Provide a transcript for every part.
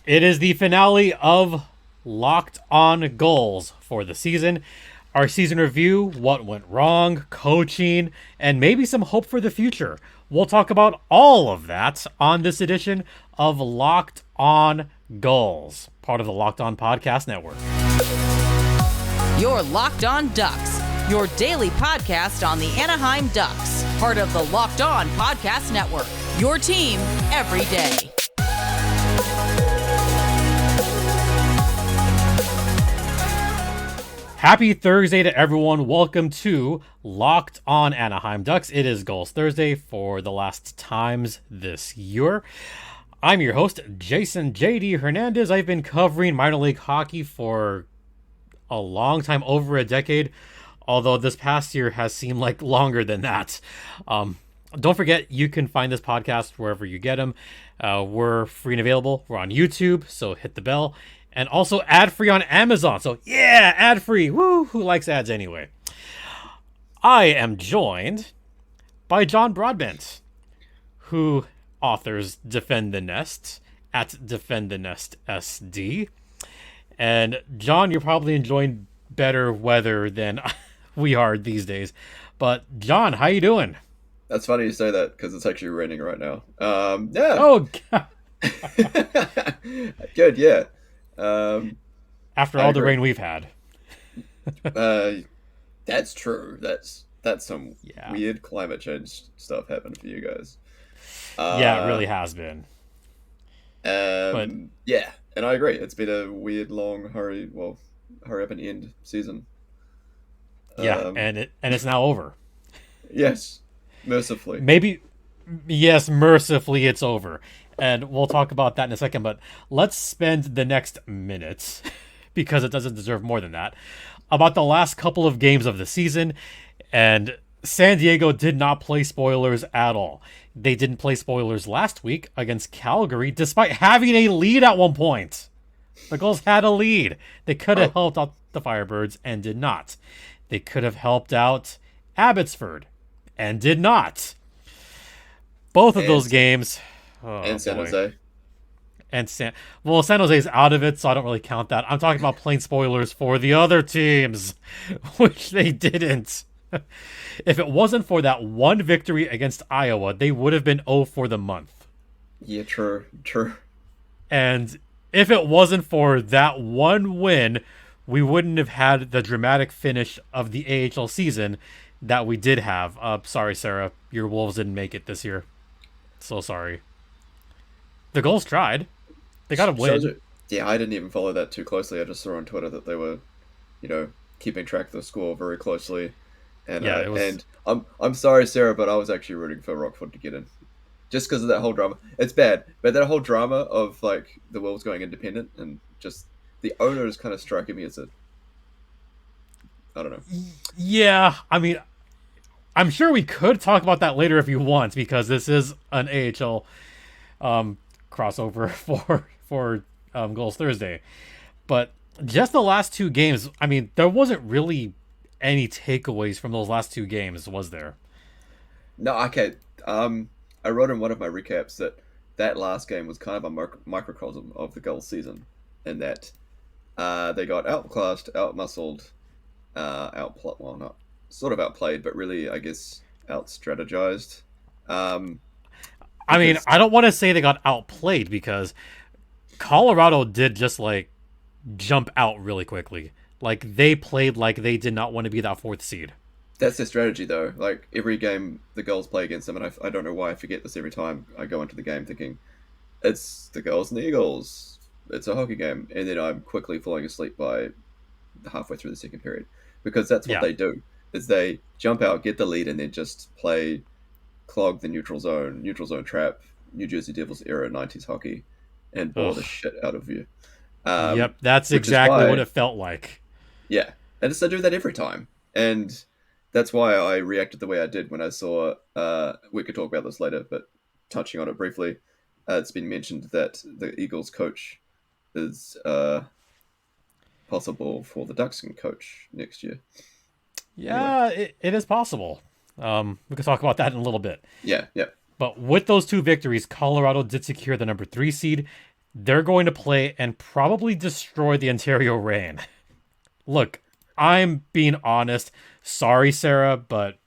It is the finale of Locked On Goals for the season. Our season review, what went wrong, coaching, and maybe some hope for the future. We'll talk about all of that on this edition of Locked On Goals, part of the Locked On Podcast Network. Your Locked On Ducks, your daily podcast on the Anaheim Ducks, part of the Locked On Podcast Network, your team every day. Happy Thursday to everyone. Welcome to Locked On Anaheim Ducks. It is Gulls Thursday for the last times this year. I'm your host, Jason JD Hernandez. I've been covering minor league hockey for a long time, over a decade, although this past year has seemed like longer than that. Don't forget, you can find this podcast wherever you get them. We're free and available. We're on YouTube, so hit the bell. And also ad-free on Amazon. So yeah, ad-free. Woo! Who likes ads anyway? I am joined by John Broadbent, who authors Defend the Nest at Defend the Nest SD. And John, you're probably enjoying better weather than we are these days. But John, how you doing? That's funny you say that because it's actually raining right now. Yeah. Oh, God. Good, yeah. After all the rain we've had. That's true. That's some weird climate change stuff happened for you guys. Yeah, it really has been. But yeah, and I agree. It's been a weird, long, hurry up and end season. Yeah, and it's now over. Yes, mercifully. Mercifully it's over. And we'll talk about that in a second, but let's spend the next minute, because it doesn't deserve more than that, about the last couple of games of the season. And San Diego did not play spoilers at all. They didn't play spoilers last week against Calgary, despite having a lead at one point. The Gulls had a lead. They could have helped out the Firebirds and did not. They could have helped out Abbotsford and did not. Both of those games... and San Jose. San Jose's out of it, so I don't really count that. I'm talking about plain spoilers for the other teams, which they didn't. If it wasn't for that one victory against Iowa, they would have been 0 for the month. Yeah, true. And if it wasn't for that one win, we wouldn't have had the dramatic finish of the AHL season that we did have. Sorry, Sarah, your Wolves didn't make it this year. So sorry. The Gulls tried. They got a win. Yeah, I didn't even follow that too closely. I just saw on Twitter that they were, keeping track of the score very closely. And and I'm sorry, Sarah, but I was actually rooting for Rockford to get in, just because of that whole drama. It's bad, but that whole drama of like the Wolves going independent and just the owner is kind of striking me as I don't know. Yeah, I mean, I'm sure we could talk about that later if you want, because this is an AHL crossover for Gulls Thursday. But just the last two games, I mean, there wasn't really any takeaways from those last two games, was there? No, okay. I wrote in one of my recaps that last game was kind of a microcosm of the Gulls season, in that they got outclassed, outmuscled, not sort of outplayed, but really, I guess, out-strategized. I mean, I don't want to say they got outplayed, because Colorado did just, jump out really quickly. They played like they did not want to be that fourth seed. That's their strategy, though. Every game the Gulls play against them, and I don't know why I forget this every time I go into the game thinking, it's the Gulls and the Eagles. It's a hockey game. And then I'm quickly falling asleep by halfway through the second period. Because that's what they do, is they jump out, get the lead, and then just clog the neutral zone trap, New Jersey Devils era 90s hockey, and bore the shit out of you. Yep, that's exactly what it felt like. Yeah, and they do that every time. And that's why I reacted the way I did when I saw, we could talk about this later, but touching on it briefly, it's been mentioned that the Eagles coach is possible for the Ducks can coach next year. Yeah, anyway. It is possible. We can talk about that in a little bit. Yeah. But with those two victories, Colorado did secure the number 3 seed. they're going to play and probably destroy the Ontario Reign. Look, I'm being honest. Sorry, Sarah, but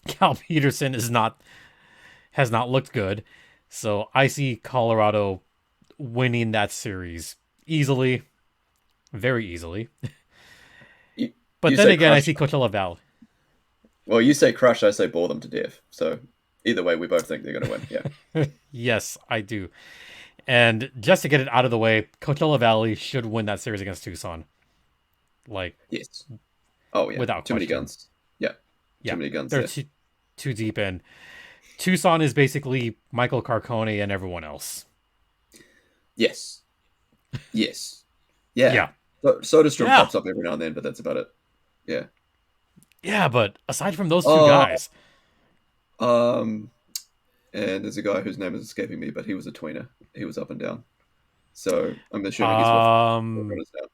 Cal Peterson has not looked good. So I see Colorado winning that series easily, very easily. You, But you then say again, I crush. see Coachella Valley. Well, you say crush, I say bore them to death. So either way, we both think they're going to win. Yeah. Yes, I do. And just to get it out of the way, Coachella Valley should win that series against Tucson. Like, Yes. Oh yeah. without Too many question. guns. Yeah. Yeah, Too many guns they're there. too deep in. Tucson is basically Michael Carcone and everyone else. Yes. Yes. Yeah. Yeah. Soderstrom Yeah. pops up every now and then, but that's about it. Yeah. Yeah, but aside from those two Uh, guys, um, and there's a guy whose name is escaping me, but he was a tweener. He was up and down. So I'm assuming he's with um, runners now.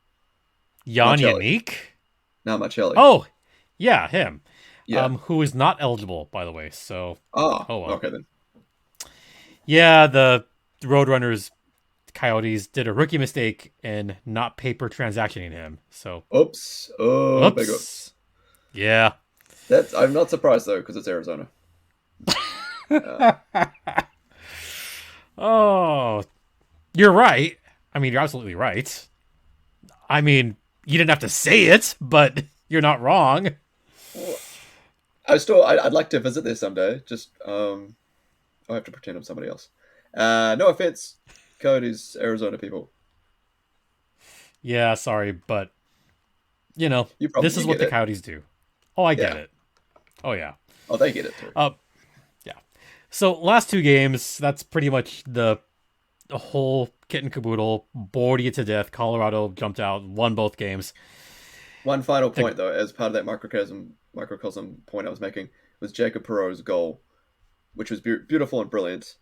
Jan Marcelli. Yannick. Now Marcelli. Oh, yeah, him. Yeah. Who is not eligible, by the way. So, Ah, oh well. okay then. Yeah, the Roadrunners Coyotes did a rookie mistake in not paper transactioning him. So, Oops. Oh, big oops. oops. Yeah. I'm not surprised though, because it's Arizona. Oh, you're right. I mean, you're absolutely right. I mean, you didn't have to say it, but you're not wrong. I'd like to visit there someday. Just I have to pretend I'm somebody else. No offense, Cody's Arizona people. Yeah, sorry, but You probably this is what get the it. Coyotes do. Oh, I get Yeah. it. Oh yeah. Oh, they get it too. Yeah. So last two games, that's pretty much the whole kit and caboodle. Bored you to death. Colorado jumped out, won both games. One final point though, as part of that microcosm point I was making, was Jacob Perreault's goal, which was beautiful and brilliant,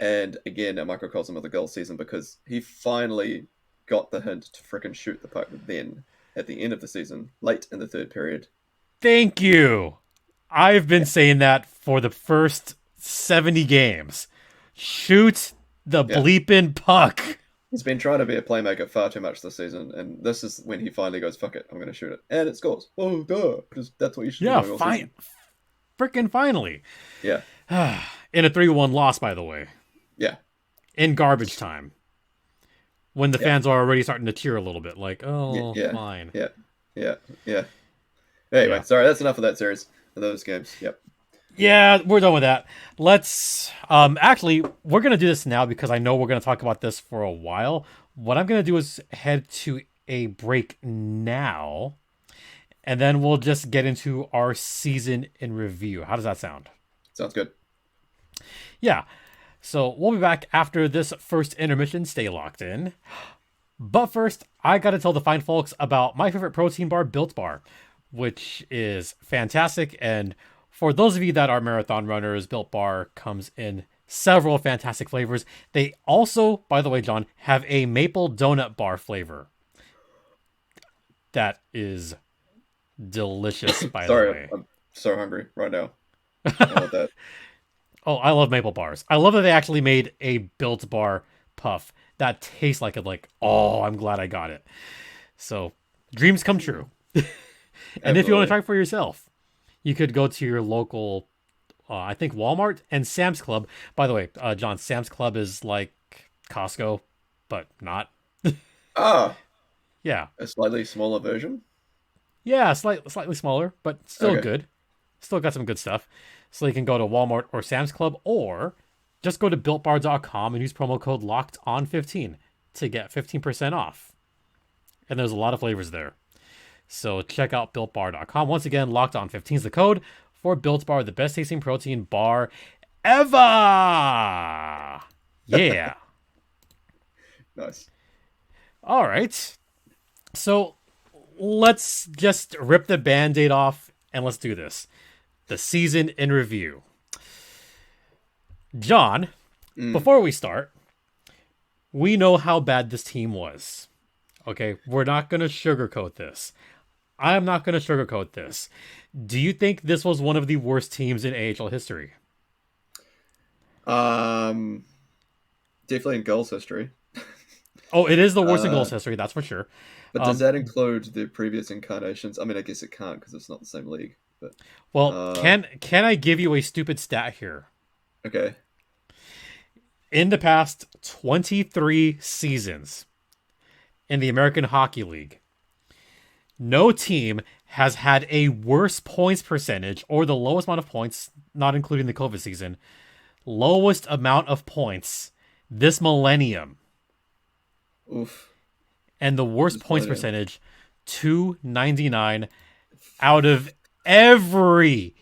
and again a microcosm of the Gulls season because he finally got the hint to frickin' shoot the puck then at the end of the season, late in the third period. Thank you. I've been saying that for the first 70 games. Shoot the Yeah. bleeping puck. He's been trying to be a playmaker far too much this season, and this is when he finally goes, fuck it, I'm going to shoot it. And it scores. Oh, duh. Because that's what you should Yeah, do. fine. Freaking finally. Yeah, In a 3-1 loss, by the way. yeah. In garbage time. When the fans are already starting to cheer a little bit. Like, oh, Yeah. fine. Yeah, yeah, yeah. Anyway, Yeah. sorry, that's enough of that series, of those games. Yep. Yeah, we're done with that. Let's actually we're gonna do this now because I know we're gonna talk about this for a while. What I'm gonna do is head to a break now, and then we'll just get into our season in review. How does that sound? Sounds good. Yeah. So we'll be back after this first intermission. Stay locked in. But first, I gotta tell the fine folks about my favorite protein bar, Built Bar, which is fantastic. And for those of you that are marathon runners, Built Bar comes in several fantastic flavors. They also, by the way, John, have a maple donut bar flavor. That is delicious, by the way. Sorry, I'm so hungry right now. I want that. Oh, I love maple bars. I love that they actually made a Built Bar puff that tastes like it. Like, oh, I'm glad I got it. So, dreams come true. And if you want to try it for yourself, you could go to your local, I think Walmart and Sam's Club. By the way, John, Sam's Club is like Costco, but not. Ah, Yeah, a slightly smaller version. yeah, slightly smaller, but still Okay. good. Still got some good stuff. So you can go to Walmart or Sam's Club, or just go to builtbar.com and use promo code LOCKEDON15 to get 15% off. And there's a lot of flavors there. So check out builtbar.com. Once again, LOCKEDON15 is the code for Built Bar, the best tasting protein bar ever. Yeah. Nice. All right. So let's just rip the Band-Aid off and let's do this. The season in review. John, before we start, we know how bad this team was. Okay, we're not going to sugarcoat this. I'm not going to sugarcoat this. Do you think this was one of the worst teams in AHL history? Definitely in Gulls history. Oh, it is the worst in Uh, Gulls history, that's for sure. but does that include the previous incarnations? I mean, I guess it can't because it's not the same league. But Well, uh, can I give you a stupid stat here? okay. In the past 23 seasons in the American Hockey League, no team has had a worse points percentage or the lowest amount of points, not including the COVID season, lowest amount of points this millennium. Oof. And the worst This points millennium. percentage, 299 out of every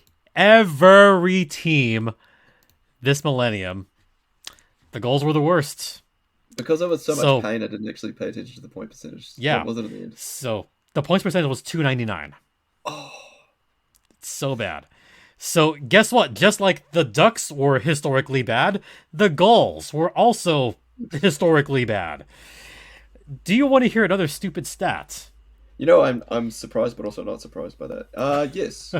team this millennium. The Gulls were the worst. Because there was so much So, pain, I didn't actually pay attention to the point percentage. What yeah. was it in the end? So, the points percentage was 299. Oh, It's so bad. So, guess what? Just like the Ducks were historically bad, the Gulls were also historically bad. Do you want to hear another stupid stat? I'm surprised, but also not surprised by that. Yes.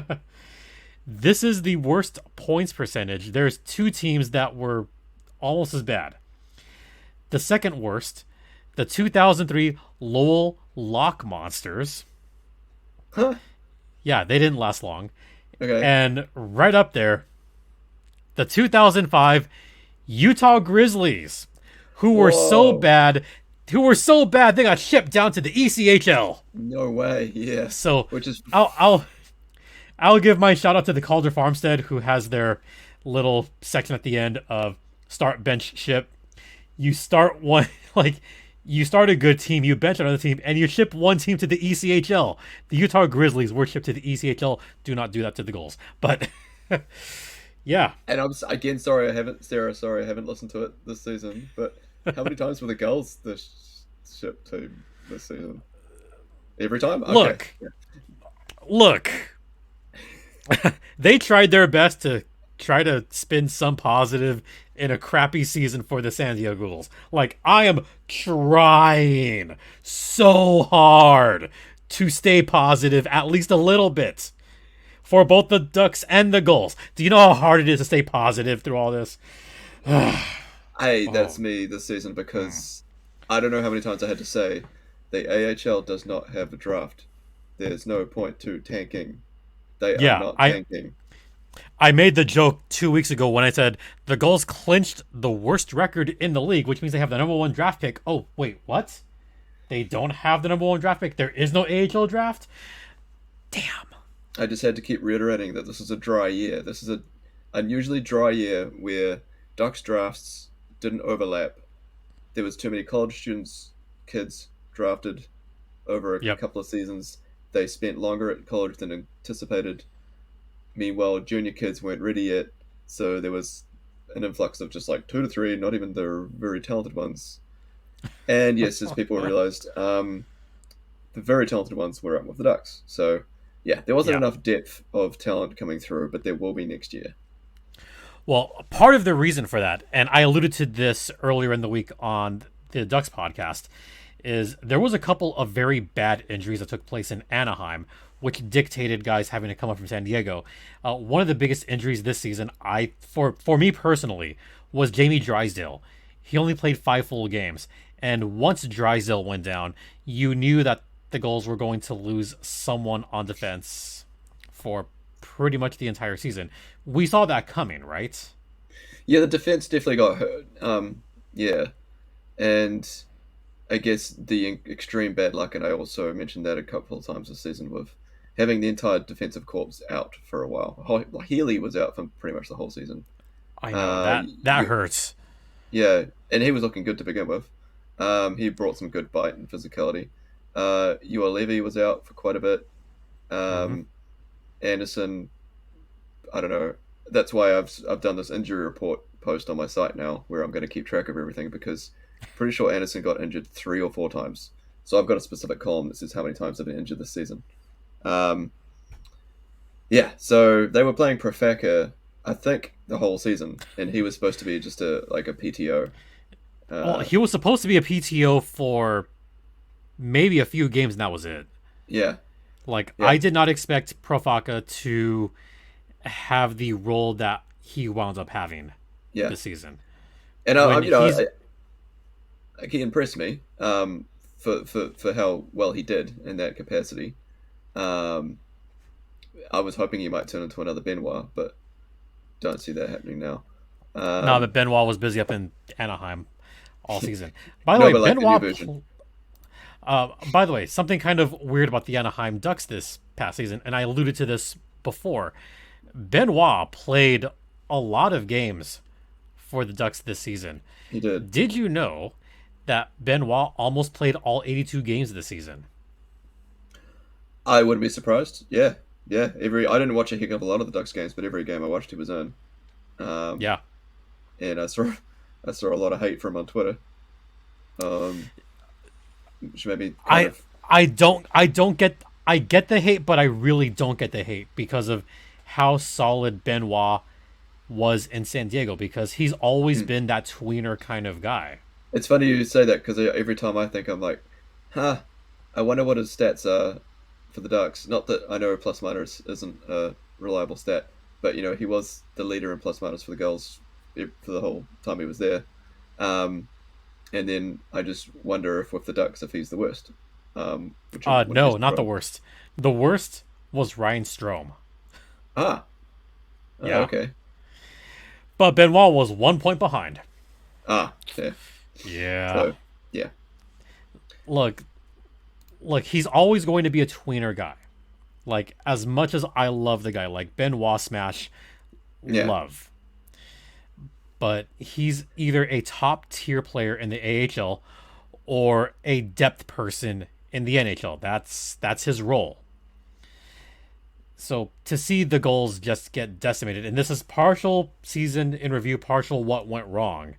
This is the worst points percentage. There's two teams that were almost as bad. The second worst, the 2003 Lowell Lock Monsters. Huh? Yeah, they didn't last long. Okay. And right up there, the 2005 Utah Grizzlies, who were so Whoa. bad, they got shipped down to the ECHL. No way. Yeah. So Which is I'll give my shout out to the Calder Farmstead, who has their little section at the end of start, bench, ship. You start one you start a good team, you bench another team, and you ship one team to the ECHL. The Utah Grizzlies were shipped to the ECHL. Do not do that to the Gulls. But yeah, And again sorry I haven't Sarah. Sorry I haven't listened to it this season. But how many times were the Gulls the ship team this season? Every time. Okay. look, Yeah. look. They tried their best to try to spin some positive in a crappy season for the San Diego Gulls. Like, I am trying so hard to stay positive at least a little bit for both the Ducks and the Gulls. Do you know how hard it is to stay positive through all this? Hey, that's me this season because I don't know how many times I had to say the AHL does not have a draft. There's no point to tanking. They are Yeah, not I tanking. I made the joke 2 weeks ago when I said the Gulls clinched the worst record in the league, which means they have the number one draft pick. Oh, wait, what? They don't have the number one draft pick? There is no AHL draft? Damn. I just had to keep reiterating that this is a dry year. This is a unusually dry year where Ducks drafts didn't overlap. There was too many college kids drafted over a Yep. couple of seasons. They spent longer at college than anticipated. Meanwhile, junior kids weren't ready yet, so there was an influx of just like two to three, not even the very talented ones. And yes, as people realized, the very talented ones were up with the Ducks. So yeah, there wasn't Yeah. enough depth of talent coming through, but there will be next year. Well, part of the reason for that, and I alluded to this earlier in the week on the Ducks podcast, is there was a couple of very bad injuries that took place in Anaheim, which dictated guys having to come up from San Diego. One of the biggest injuries this season, for me personally, was Jamie Drysdale. He only played 5 full games, and once Drysdale went down, you knew that the Gulls were going to lose someone on defense for pretty much the entire season. We saw that coming, right? Yeah, the defense definitely got hurt. Yeah, and I guess the extreme bad luck, and I also mentioned that a couple of times this season, with having the entire defensive corps out for a while. Healy was out for pretty much the whole season. I know Uh, that hurts. yeah, and he was looking good to begin with. He brought some good bite and physicality. Ua Levy was out for quite a bit. Anderson, I don't know. That's why I've done this injury report post on my site now, where I'm going to keep track of everything because I'm pretty sure Anderson got injured 3 or 4 times. So I've got a specific column that says how many times I've been injured this season. Yeah, so they were playing Profaka, I think, the whole season, and he was supposed to be just a PTO. Well, he was supposed to be a PTO for maybe a few games, and that was it. Yeah, Like, yeah, I did not expect Profaka to have the role that he wound up having yeah. this season. And When like, he impressed me for how well he did in that capacity. Um, I was hoping he might turn into another Benoit, but don't see that happening now. No, but Um, Benoit was busy up in Anaheim all season. By the no, way, but like the new version. By the way, something kind of weird about the Anaheim Ducks this past season, and I alluded to this before. Benoit played a lot of games for the Ducks this season. He did. Did you know that Benoit almost played all 82 games this season? I wouldn't be surprised. Yeah, yeah. I didn't watch a heck of a lot of the Ducks games, but every game I watched, he was in. Um, Yeah. and I saw a lot of hate from him on Twitter. Um, which maybe kind I of I get the hate, but I really don't get the hate because of how solid Benoit was in San Diego because he's always been that tweener kind of guy. It's funny you say that because every time I think I'm like, huh, I wonder what his stats are for the Ducks. Not that I know plus minus isn't a reliable stat, but he was the leader in plus minus for the Gulls for the whole time he was there. Um, and then I just wonder if with the Ducks if he's the worst. Which I wouldn't be No, not the surprised. worst. The worst was Ryan Strome. Ah, Yeah. okay. But Benoit was 1 point behind. Ah, yeah. Yeah. So yeah, Look, he's always going to be a tweener guy. Like, as much as I love the guy, like Benoit Smash, yeah. love. But he's either a top tier player in the AHL or a depth person in the NHL. That's his role. So to see the goals just get decimated, and this is partial season in review, partial what went wrong.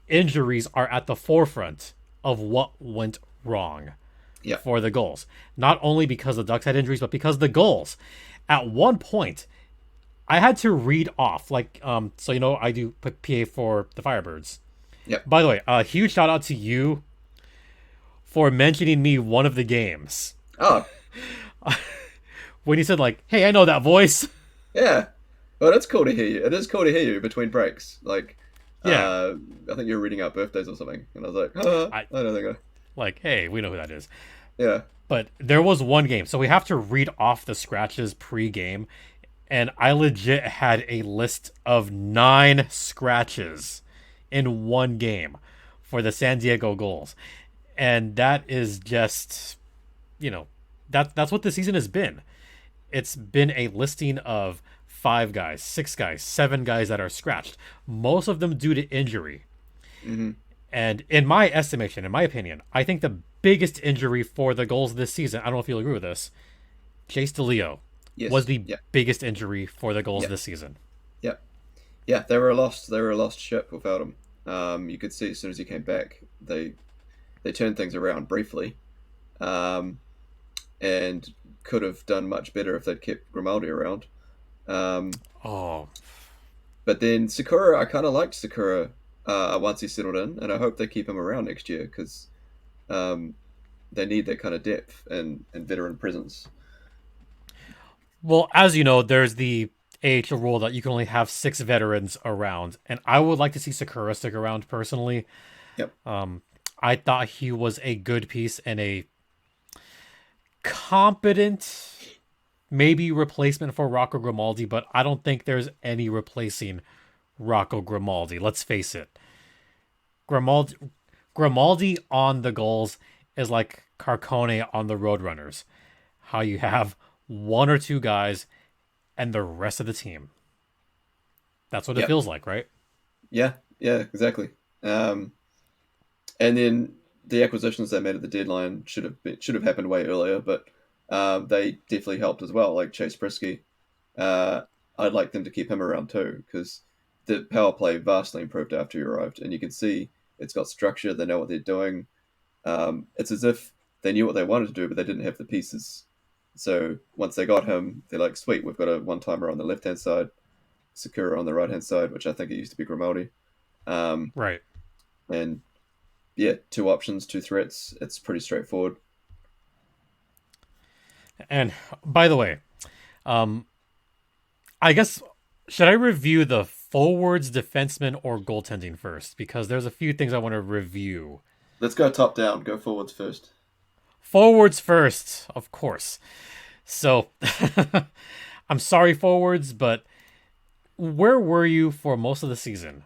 Injuries are at the forefront of what went wrong Yeah. for the goals. Not only because the Ducks had injuries, but because the goals. At one point, I had to read off, so I do PA for the Firebirds. Yeah. By the way, a huge shout out to you for mentioning me one of the games Oh, when you said hey, I know that voice. yeah. Well, it's cool to hear you. It is cool to hear you between breaks. Yeah, I think you were reading out birthdays or something, and I was like, oh, I I don't think hey, we know who that is. yeah. But there was one game, so we have to read off the scratches pre-game, and I legit had a list of 9 scratches in one game for the San Diego Gulls, and that is just, that's what the season has been. It's been a listing of 5 guys, 6 guys, 7 guys that are scratched, most of them due to injury. Hmm. And in my estimation, in my opinion, I think the biggest injury for the Gulls this season, I don't know if you'll agree with this, Chase DeLeo was Yes. the Yeah. biggest injury for the Gulls Yeah. this season. Yeah. Yeah. They were a lost ship without him. You could see as soon as he came back, they turned things around briefly, um, and could have done much better if they'd kept Grimaldi around. Um, Oh, but then Sakura, I kind of liked Sakura once he settled in, and I hope they keep him around next year because um, they need that kind of depth and veteran presence. well, as you know, there's the AHL rule that you can only have 6 veterans around, and I would like to see Sakura stick around personally. Yep. I thought he was a good piece and a competent, maybe replacement for Rocco Grimaldi, but I don't think there's any replacing Rocco Grimaldi. Let's face it. Grimaldi, Grimaldi on the Gulls is like Carcone on the Roadrunners. How you have 1 or 2 guys and the rest of the team. That's what it Yep. feels like, right? Yeah. Yeah. Exactly. And then the acquisitions they made at the deadline should have happened way earlier, but they definitely helped as well. Like Chase Brisky, I'd like them to keep him around too because the power play vastly improved after he arrived, and you can see it's got structure. They know what they're doing. It's as if they knew what they wanted to do, but they didn't have the pieces. So once they got him, they're like, "Sweet, we've got a one-timer on the left-hand side, Sakura on the right-hand side, which I think it used to be Grimaldi." Um, Right. and yeah, 2 options, 2 threats. It's pretty straightforward. And by the way, um, I guess should I review the forwards, defensemen, or goaltending first? Because there's a few things I want to review Let's go top down. Go forwards first. Forwards first, of course. So, I'm sorry, forwards, but where were you for most of the season?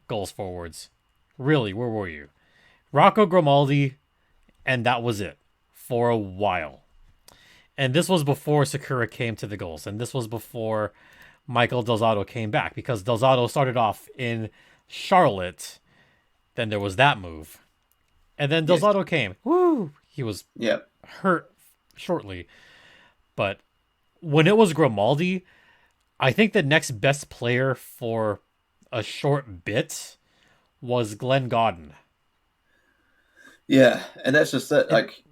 Goals forwards. Really, where were you? Rocco Grimaldi, and that was it for a while. And this was before Sakura came to the Gulls, and this was before Michael Delzato came back, because Delzato started off in Charlotte. Then there was that move. And then Yes. Delzato came. Woo! He was Yeah. hurt shortly. But when it was Grimaldi, I think the next best player for a short bit was Glenn Godden. Yeah, and that's just it. And Like,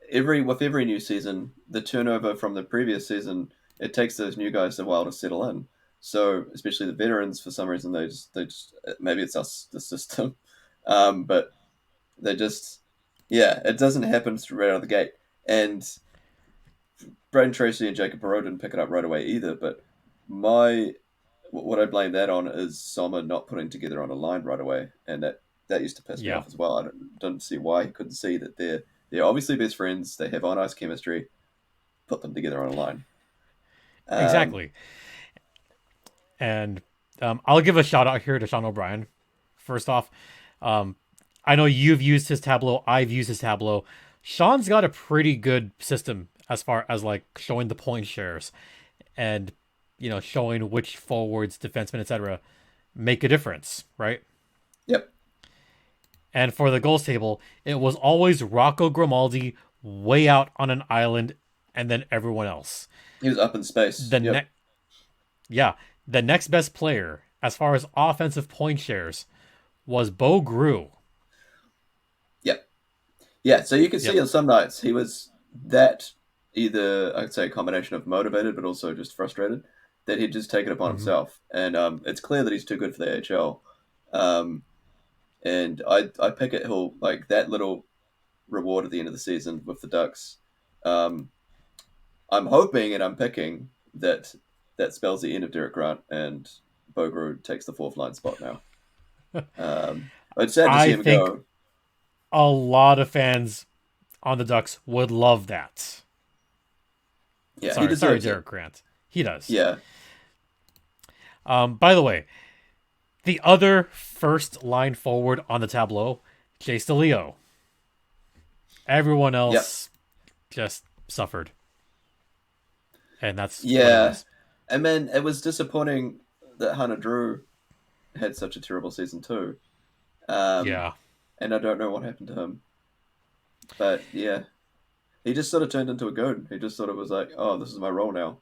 every new season, the turnover from the previous season, it takes those new guys a while to settle in. So, especially the veterans, for some reason, they just maybe it's us the system, but they just yeah, it doesn't happen right out of the gate. And Braden Tracy and Jacob Perreault didn't pick it up right away either. But my what I blame that on is Sommer not putting together on a line right away, and that used to piss me yeah, off as well. I don't see why he couldn't see that they're obviously best friends. They have on ice chemistry. Put them together on a line. Um, exactly. And I'll give a shout out here to Sean O'Brien. First off, um, I know you've used his Tableau. I've used his Tableau. Sean's got a pretty good system as far as like showing the point shares and showing which forwards, defensemen, etc. make a difference, right? yep, And for the goals table, it was always Rocco Grimaldi way out on an island, and then everyone else. he was up in space. The Yep, next, yeah, the next best player as far as offensive point shares was Bo Grew. yep, yeah. So you can see Yep. on some nights he was that either I'd say a combination of motivated but also just frustrated that he'd just take it upon Hmm. himself. And it's clear that he's too good for the AHL. Um, and I pick it he'll like that little reward at the end of the season with the Ducks. Um, I'm hoping and I'm picking that that spells the end of Derek Grant and Bogru takes the fourth line spot now. It's sad to see I him think go. a lot of fans on the Ducks would love that. Yeah, he Sorry, deserves it. Derek Grant. He does. Yeah, By the way, the other first line forward on the tableau, Jace DeLeo. Everyone yep, else just suffered, and that's what it yeah. is. And then it was disappointing that Hannah Drew had such a terrible season too. Um, Yeah, and I don't know what happened to him, but yeah, he just sort of turned into a goon. He just sort of was like, "Oh, this is my role now."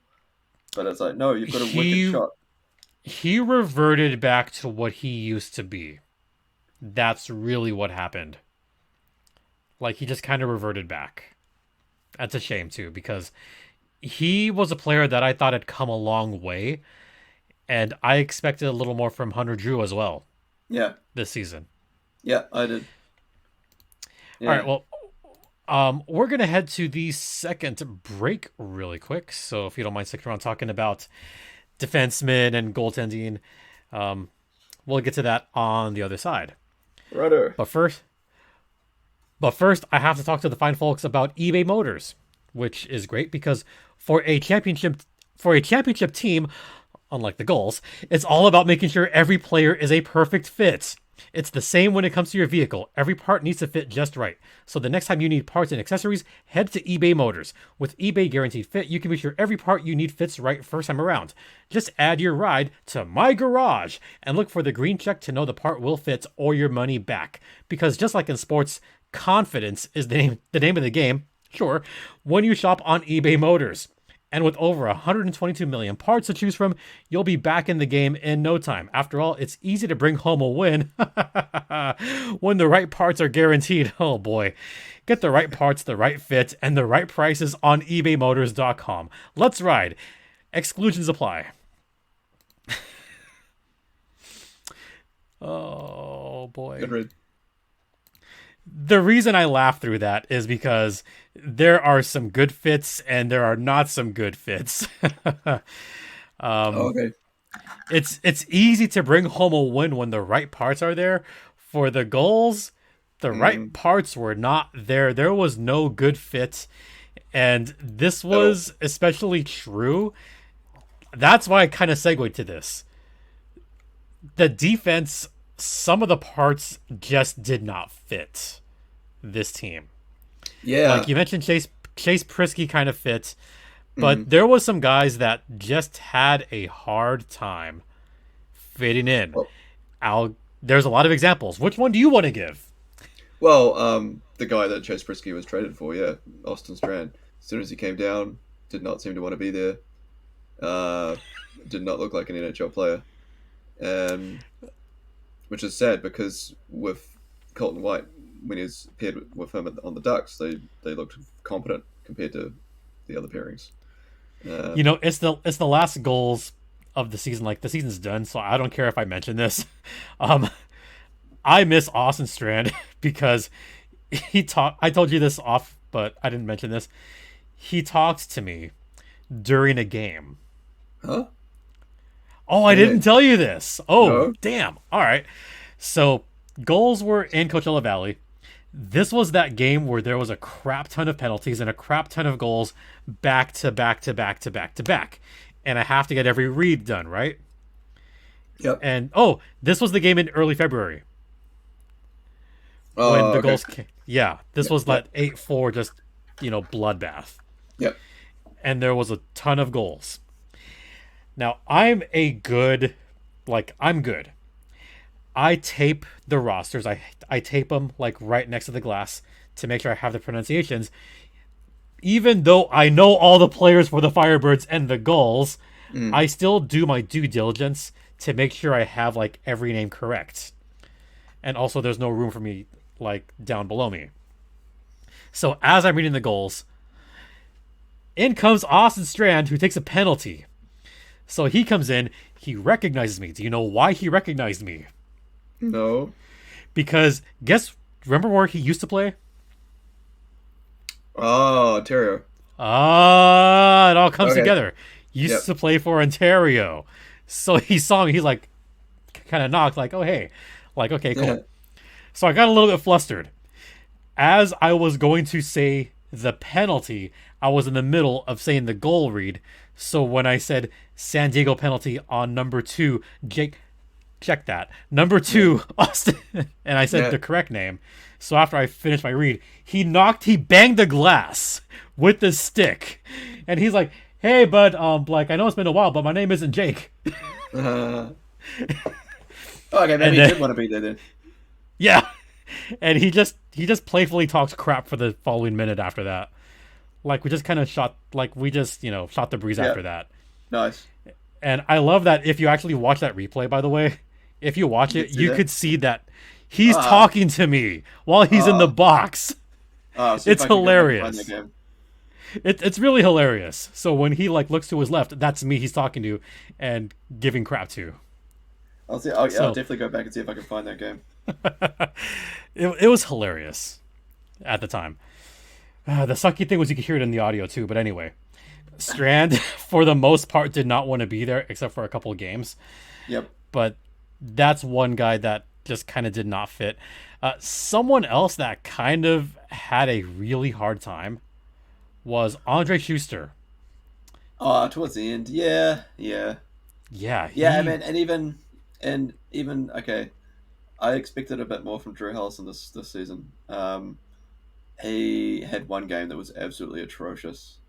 But it's like, no, you've got a wicked he shot. he reverted back to what he used to be. That's really what happened. Like he just kind of reverted back. That's a shame too, because he was a player that I thought had come a long way, and I expected a little more from Hunter Drew as well Yeah, this season. yeah, I did. All right, Yeah, well, we're gonna head to the second break really quick. So if you don't mind sticking around talking about defensemen and goaltending, um, we'll get to that on the other side. righto. But first, I have to talk to the fine folks about eBay Motors, which is great because for a championship team, unlike the Gulls, it's all about making sure every player is a perfect fit. It's the same when it comes to your vehicle. Every part needs to fit just right. So the next time you need parts and accessories, head to eBay Motors. With eBay Guaranteed Fit, you can be sure every part you need fits right first time around. Just add your ride to My Garage and look for the green check to know the part will fit or your money back. Because just like in sports, confidence is the name of the game. Sure, when you shop on eBay Motors. And with over 122 million parts to choose from, you'll be back in the game in no time. After all, it's easy to bring home a win when the right parts are guaranteed. Oh boy. Get the right parts, the right fit, and the right prices on ebaymotors.com. Let's ride. Exclusions apply. Oh boy. Good read. The reason I laugh through that is because there are some good fits and there are not some good fits. Oh, okay. It's easy to bring home a win when the right parts are there For the Gulls, the right Mm, parts were not there. There was no good fit. And this at all. was especially true. That's why I kind of segued to this. The defense, some of the parts just did not fit this team. Like Yeah. you mentioned, Chase Prisky kind of fit, Mm. but there was some guys that just had a hard time fitting in. Well, There's a lot of examples. Which one do you want to give? the guy that Chase Prisky was traded for, yeah, Austin Strand. As soon as he came down, did not seem to want to be there. Uh, did not look like an NHL player, um, which is sad because with Colton White, when he's paired with him on the Ducks, they looked competent compared to the other pairings. You Um, know, it's the last goals of the season. Like the season's done, so I don't care if I mention this. Um, I miss Austin Strand because he talked. I told you this off, but I didn't mention this. He talks to me during a game. huh? Oh, I What do you didn't mean? tell you this. Oh, No. damn. All right. So, goals were in Coachella Valley. This was that game where there was a crap ton of penalties and a crap ton of goals back to back to back to back to back. And I have to get every read done, right? Yep. And oh, this was the game in early February when Oh, the okay. goals came. Yeah, this Yep. was that Yep. 8-4 just, bloodbath. Yep. And there was a ton of goals. Now, I'm good. I tape the rosters. I tape them like right next to the glass to make sure I have the pronunciations. Even though I know all the players for the Firebirds and the Gulls, Mm. I still do my due diligence to make sure I have like every name correct. And also there's no room for me like down below me. So as I'm reading the goals, in comes Austin Strand who takes a penalty. So he comes in, he recognizes me. Do you know why he recognized me? No. Because remember where he used to play? Oh, Ontario. Ah, it all comes Okay. together. He Yep. used to play for Ontario. So he saw me, he's like, kind of knocked, like, oh, hey. Like, okay, cool. So I got a little bit flustered. As I was going to say the penalty, I was in the middle of saying the goal read. So when I said San Diego penalty on number 2, Jake, check that. Number 2, Austin. And I said Yeah. the correct name. So after I finished my read, he banged the glass with the stick. And he's like, hey, bud, like, I know it's been a while, but my name isn't Jake. Uh, okay, maybe And he then, did want to be there then. yeah. And he just playfully talks crap for the following minute after that. Like we just kind of shot shot the breeze Yeah. after that. Nice. And I love that if you actually watch that replay, by the way, if you watch You it, could see you that? could see that he's Ah. talking to me while he's in the Ah. box. See if It's I can go back and find hilarious. that game. It's really hilarious. So when he like looks to his left, that's me he's talking to and giving crap to. I'll see. I'll So definitely go back and see if I can find that game. it was hilarious at the time. The sucky thing was you could hear it in the audio too. But anyway, Strand for the most part did not want to be there except for a couple of games. Yep. But that's one guy that just kind of did not fit. Someone else that kind of had a really hard time was Andre Schuster. Towards the end, yeah. Yeah, I mean, and even okay, I expected a bit more from Drew Hellison this season. He had one game that was absolutely atrocious.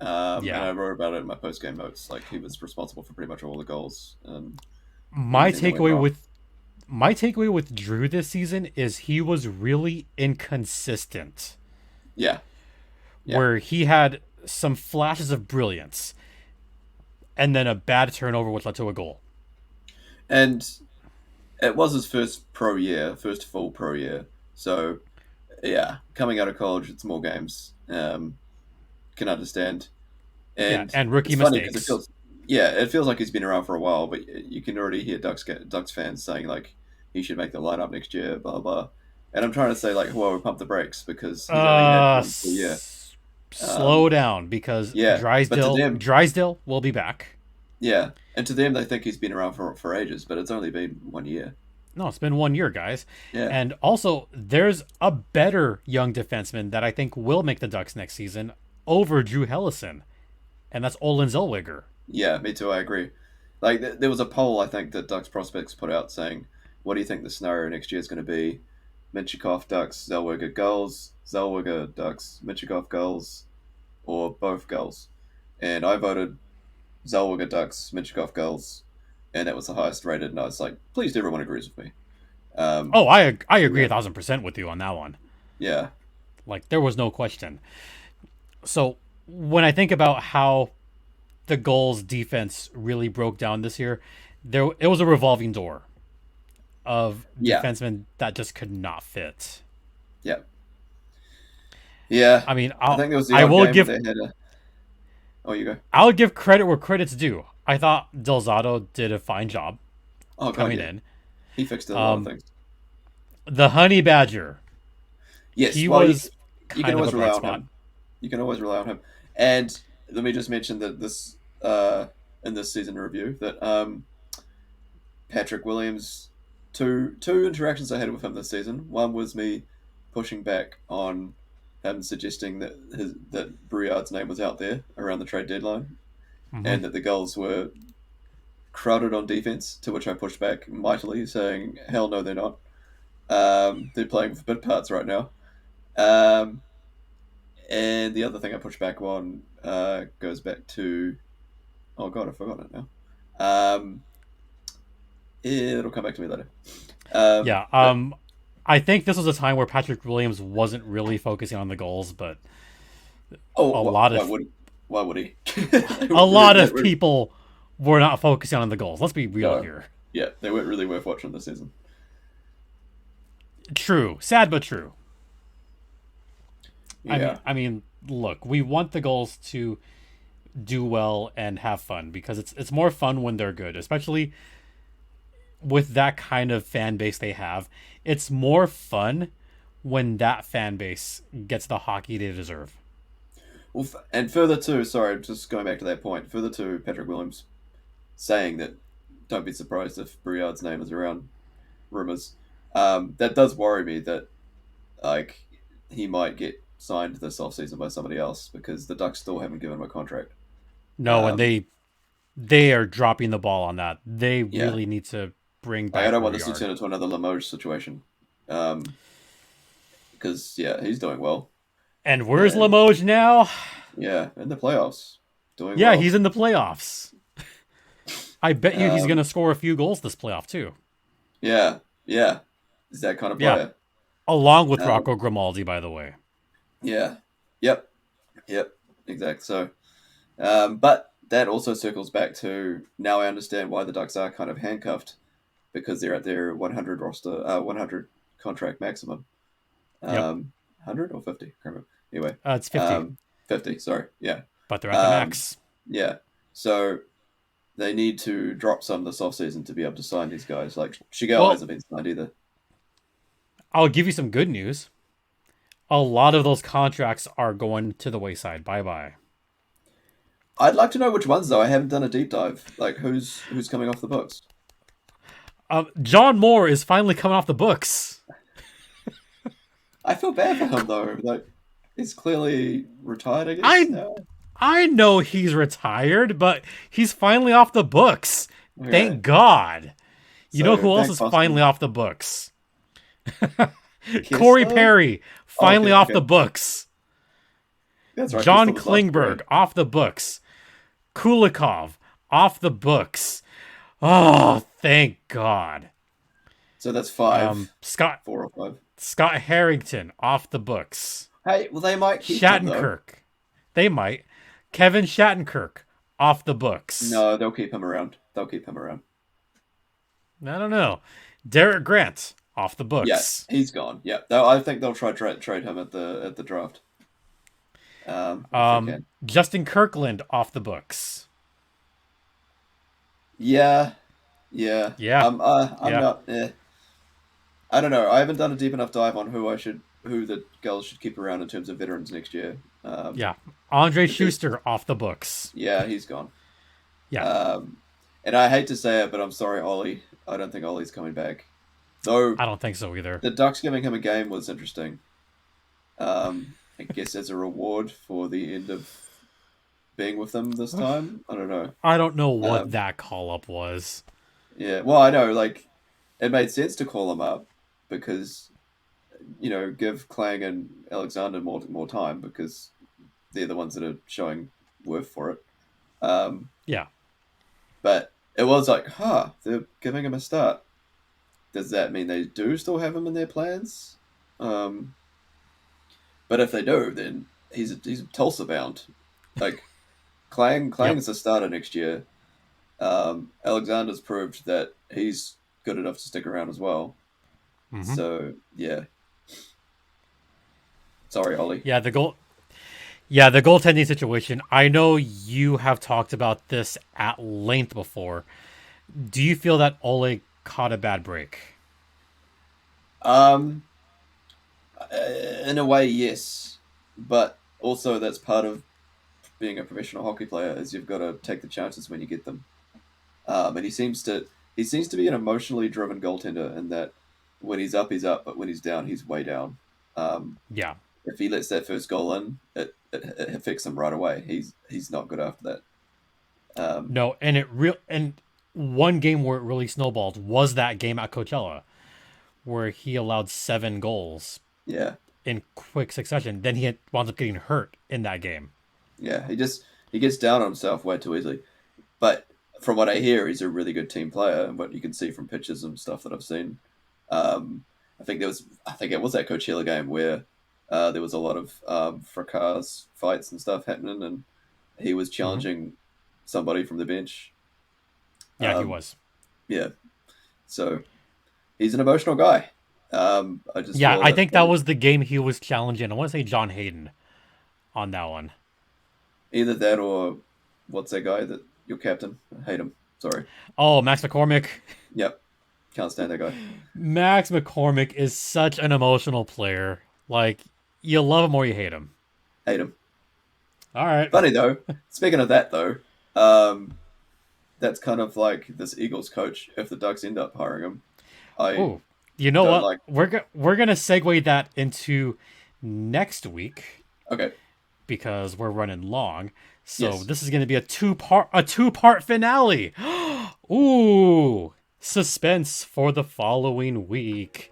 And yeah. I wrote about it in my post game notes. Like he was responsible for pretty much all the goals. My Everything that went takeaway wrong. with my takeaway with Drew this season is he was really inconsistent. Yeah. Yeah. Where he had some flashes of brilliance and then a bad turnover which led to a goal. And it was his first full pro year. So yeah, coming out of college, it's more games. Can understand. Yeah, And and rookie it's funny 'cause mistakes. it feels like he's been around for a while, but you can already hear Ducks fans saying like he should make the lineup next year, blah blah. And I'm trying to say like, well, we pump the brakes because he's only had one full year. Slow down because yeah, but to them- Drysdale will be back. Yeah, and to them they think he's been around for ages, but it's only been 1 year. No, it's been 1 year, guys. Yeah, And also, there's a better young defenseman that I think will make the Ducks next season over Drew Hellison, and that's Olin Zellweger. yeah, me too. I agree. Like there was a poll I think that Ducks prospects put out saying, "What do you think the scenario next year is going to be?" Minchikov Ducks, Zellweger Gulls, Zellweger Ducks, Minchikov Gulls, or both Gulls. And I voted Zellweger Ducks, Minchikov Gulls, and that was the highest rated. And I was like, pleased everyone agrees with me. Oh, I agree Yeah, 1,000% with you on that one. yeah, Like there was no question. So when I think about how the Gulls defense really broke down this year, there it was a revolving door of yeah, defensemen that just could not fit. yeah, yeah. I mean, I think there was the I odd will game where give they had a. Oh, you go. I'll give credit where credit's due. I thought Delzato did a fine job Oh god, coming yeah, in. he fixed a lot of Um, things. the Honey Badger, Yes, he well, was you can kind of a always rely bright on spot. him. You can always rely on him. And let me just mention that this in this season review that Patrick Williams two interactions I had with him this season. One was me pushing back on him suggesting that that Briard's name was out there around the trade deadline Hmm. and that the Gulls were crowded on defense. To which I pushed back mightily, saying, "Hell no, they're not. They're playing for bid parts right now." Um, and the other thing I pushed back on goes back to oh god, I forgot it now. Um, it'll come back to me later. Yeah. But I think this was a time where Patrick Williams wasn't really focusing on the goals, but oh, a lot why of would he? a lot of people were not focusing on the goals. Let's be real no, here. yeah, they weren't really worth watching this season. True, sad but true. Yeah, I mean, look, we want the goals to do well and have fun because it's more fun when they're good, especially with that kind of fan base they have. It's more fun when that fan base gets the hockey they deserve. well, and further to sorry, just going back to that point. Further to Patrick Williams saying that don't be surprised if Briard's name is around rumors. That does worry me that like he might get signed this offseason by somebody else because the Ducks still haven't given him a contract. No, and Um, they are dropping the ball on that. They yeah, really need to bring I back don't want this to Rouillard. turn into another Limoges situation. Because yeah, he's doing well, And where's and Limoges now? yeah, in the playoffs, doing Yeah, well. he's in the playoffs. I bet you he's going Um, to score a few goals this playoff too. yeah, yeah, he's that kind of Yeah, player. along with Um, Rocco Grimaldi, by the way. yeah, yep, yep, exactly. So, but that also circles back to now I understand why the Ducks are kind of handcuffed because they're at their 100 roster, 100 contract maximum. Yep, 100 or 50? Can't remember. Anyway, it's 50, 50. Sorry, yeah, but they're at the um, max. yeah. So they need to drop some this offseason to be able to sign these guys. Like Shigeru Well, hasn't been signed either. I'll give you some good news. A lot of those contracts are going to the wayside. Bye bye. I'd like to know which ones though. I haven't done a deep dive. Like who's coming off the books. John Moore is finally coming off the books. I feel bad for him though. Like he's clearly retired. I guess I now. I know he's retired, but he's finally off the books. Okay. Thank God. You know So who else thanks, is Boston. finally off the books? Corey Kessler? Perry, Oh, finally okay, off okay. the books. That's right. John Kessler was last Klingberg, year. off the books. Kulikov, off the books. Oh, thank God. So that's five, Scott 4 or 5. Scott Harrington, off the books. Hey, well they might keep him though. Shattenkirk, they might. Kevin Shattenkirk, off the books. No, they'll keep him around. They'll keep him around. I don't know. Derek Grant, off the Yeah, books. he's gone. Yeah, I think they'll try trade him at the draft. If they can. Justin Kirkland, off the books. Yeah, yeah. Yeah, I'm yeah, not. I don't know. I haven't done a deep enough dive on who the Gulls should keep around in terms of veterans next year. yeah. Andre Because Schuster, off the books. yeah, he's gone. Yeah. Um, and I hate to say it, but I'm sorry, Ollie. I don't think Ollie's coming back. Though I don't think so either. the Ducks giving him a game was interesting. I guess as a reward for the end of being with them this time. I don't know. I don't know what Um, that call up was. yeah, well, I know, like, it made sense to call him up because, give Klang and Alexander more time because they're the ones that are showing worth for it. Um, Yeah. but it was like, they're giving him a start. Does that mean they do still have him in their plans? Um, but if they do, then he's Tulsa bound. Like Klang Yep. is a starter next year. Alexander's proved that he's good enough to stick around as well. Hmm. So yeah, sorry, Ollie. Yeah, the goal. Yeah, the goaltending situation. I know you have talked about this at length before. Do you feel that Ole caught a bad break? Um, in a way, yes, but also that's part of being a professional hockey player is you've got to take the chances when you get them. And he seems to be an emotionally driven goaltender in that when he's up, but when he's down, he's way down. Um, Yeah. if he lets that first goal in, it affects him right away. He's not good after that. Um, No, and one game where it really snowballed was that game at Coachella, where he allowed 7 goals yeah, in quick succession. Then wound up getting hurt in that game. yeah. He gets down on himself way too easily. But from what I hear, he's a really good team player, and what you can see from pictures and stuff that I've seen. I think it was that Coachella game where there was a lot of fracas, fights, and stuff happening, and he was Hmm. challenging somebody from the bench. Yeah, he Um, was. yeah, so he's an emotional guy. I just Yeah, feel I that think that was the game he was challenging. I want to say John Hayden on that one. either that or what's that guy that your captain? I hate him. Sorry. Oh, Max McCormick. Yep, can't stand that guy. Max McCormick is such an emotional player. Like, you love him or you hate him. Hate him. All right. Funny though. Speaking of that though, um, that's kind of like this Eagles coach. If the Ducks end up hiring him, I Oh, you know don't what? like. We're gonna segue that into next week Okay. because we're running long. So Yes. this is gonna be a two part finale. Ooh, suspense for the following week.